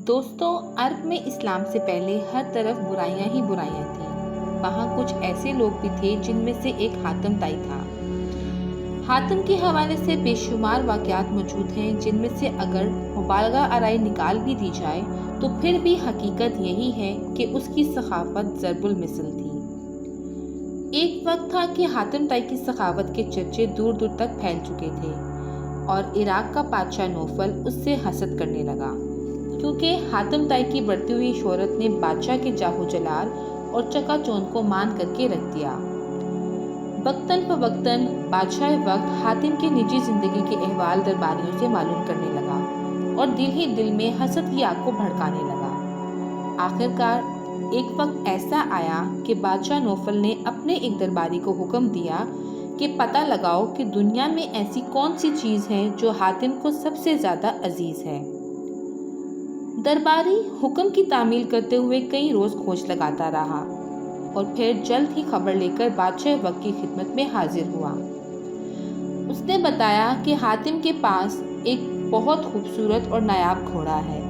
دوستوں، عرب میں اسلام سے پہلے ہر طرف برائیاں ہی برائیاں تھیں۔ وہاں کچھ ایسے لوگ بھی تھے جن میں سے ایک حاتم طائی تھا۔ حاتم کے حوالے سے بے شمار واقعات موجود ہیں جن میں سے اگر مبالغہ آرائی نکال بھی دی جائے تو پھر بھی حقیقت یہی ہے کہ اس کی سخاوت ضرب المثل تھی۔ ایک وقت تھا کہ حاتم طائی کی سخاوت کے چرچے دور دور تک پھیل چکے تھے اور عراق کا بادشاہ نوفل اس سے حسد کرنے لگا، کیونکہ حاتم طائی کی بڑھتی ہوئی شہرت نے بادشاہ کے جاہو جلال اور چکا چوند کو مان کر کے رکھ دیا۔ وقتاً فوقتاً بادشاہ وقت حاتم کی نجی زندگی کے احوال درباریوں سے معلوم کرنے لگا اور دل ہی دل میں حسد کی آگ کو بھڑکانے لگا۔ آخرکار ایک وقت ایسا آیا کہ بادشاہ نوفل نے اپنے ایک درباری کو حکم دیا کہ پتہ لگاؤ کہ دنیا میں ایسی کون سی چیز ہے جو حاتم کو سب سے زیادہ عزیز ہے۔ درباری حکم کی تعمیل کرتے ہوئے کئی روز کھوج لگاتا رہا اور پھر جلد ہی خبر لے کر بادشاہ وقت کی خدمت میں حاضر ہوا۔ اس نے بتایا کہ حاتم کے پاس ایک بہت خوبصورت اور نایاب گھوڑا ہے،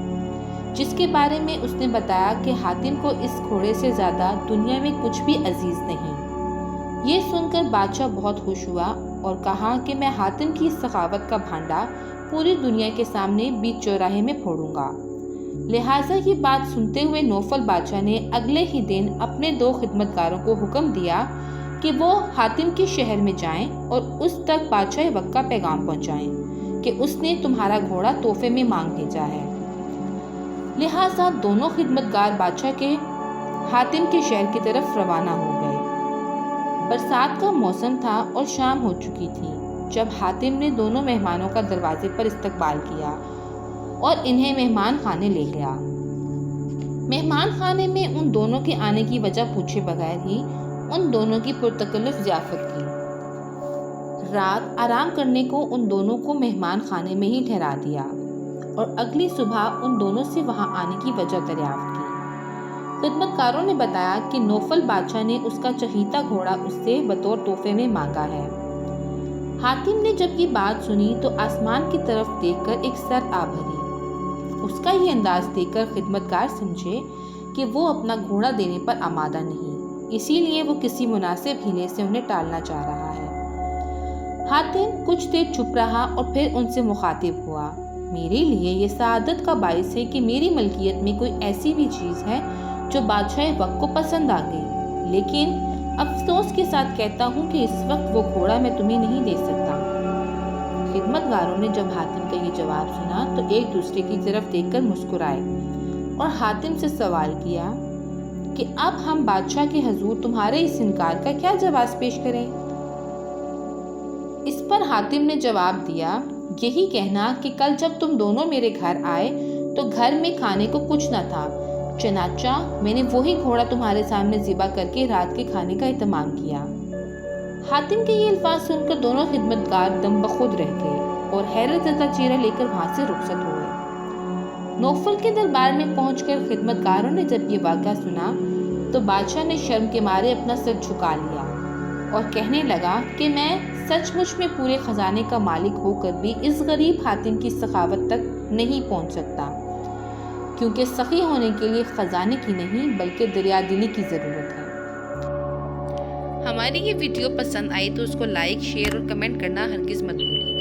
جس کے بارے میں اس نے بتایا کہ حاتم کو اس گھوڑے سے زیادہ دنیا میں کچھ بھی عزیز نہیں۔ یہ سن کر بادشاہ بہت خوش ہوا اور کہا کہ میں حاتم کی سخاوت کا بھانڈا پوری دنیا کے سامنے بیچ چوراہے میں پھوڑوں گا۔ لہٰذا یہ بات سنتے ہوئے نوفل بادشاہ نے اگلے ہی دن اپنے 2 خدمتگاروں کو حکم دیا کہ وہ حاتم کے شہر میں جائیں اور اس تک بادشاہ وقت کا پیغام پہنچائیں کہ اس نے تمہارا گھوڑا تحفے میں مانگ بھیجا ہے۔ لہٰذا دونوں خدمتگار بادشاہ کے حاتم کے شہر کی طرف روانہ ہو گئے۔ برسات کا موسم تھا اور شام ہو چکی تھی جب حاتم نے دونوں مہمانوں کا دروازے پر استقبال کیا اور انہیں مہمان خانے لے گیا۔ مہمان خانے میں ان دونوں کے آنے کی وجہ پوچھے بغیر ہی ان دونوں کی پرتکلف ضیافت کی۔ رات آرام کرنے کو ان دونوں کو مہمان خانے میں ہی ٹھہرا دیا اور اگلی صبح ان دونوں سے وہاں آنے کی وجہ دریافت کی۔ خدمتکاروں نے بتایا کہ نوفل بادشاہ نے اس کا چہیتا گھوڑا اس سے بطور تحفے میں مانگا ہے۔ حاتم نے جب یہ بات سنی تو آسمان کی طرف دیکھ کر ایک سر آ بھری۔ اس کا یہ انداز دیکھ کر خدمتگار سمجھے کہ وہ اپنا گھوڑا دینے پر آمادہ نہیں، اسی لیے وہ کسی مناسب ہیلے سے انہیں ٹالنا چاہ رہا ہے۔ حاتم کچھ دیر چپ رہا اور پھر ان سے مخاطب ہوا، میرے لیے یہ سعادت کا باعث ہے کہ میری ملکیت میں کوئی ایسی بھی چیز ہے جو بادشاہ وقت کو پسند آ گئی، لیکن افسوس کے ساتھ کہتا ہوں کہ اس وقت وہ گھوڑا میں تمہیں نہیں دے سکتا۔ خدمتگاروں نے جب حاتم کا یہ جواب سنا تو ایک دوسرے کی طرف دیکھ کر مسکرائے اور حاتم سے سوال کیا کہ اب ہم بادشاہ کے حضور تمہارے اس انکار کا کیا جواز پیش کریں؟ اس پر حاتم نے جواب دیا، یہی کہنا کہ کل جب تم دونوں میرے گھر آئے تو گھر میں کھانے کو کچھ نہ تھا، چنانچہ میں نے وہی گھوڑا تمہارے سامنے ذبح کر کے رات کے کھانے کا اہتمام کیا۔ حاتم کے یہ الفاظ سن کر دونوں خدمتگار دم بخود رہ گئے اور حیرت زدہ چہرہ لے کر وہاں سے رخصت ہوئے۔ نوفل کے دربار میں پہنچ کر خدمتگاروں نے جب یہ واقعہ سنا تو بادشاہ نے شرم کے مارے اپنا سر جھکا لیا اور کہنے لگا کہ میں سچ مچ میں پورے خزانے کا مالک ہو کر بھی اس غریب حاتم کی سخاوت تک نہیں پہنچ سکتا، کیونکہ سخی ہونے کے لیے خزانے کی نہیں بلکہ دریا دلی کی ضرورت ہے۔ ہماری یہ ویڈیو پسند آئی تو اس کو لائک، شیئر اور کمنٹ کرنا ہرگز مت بھولئے۔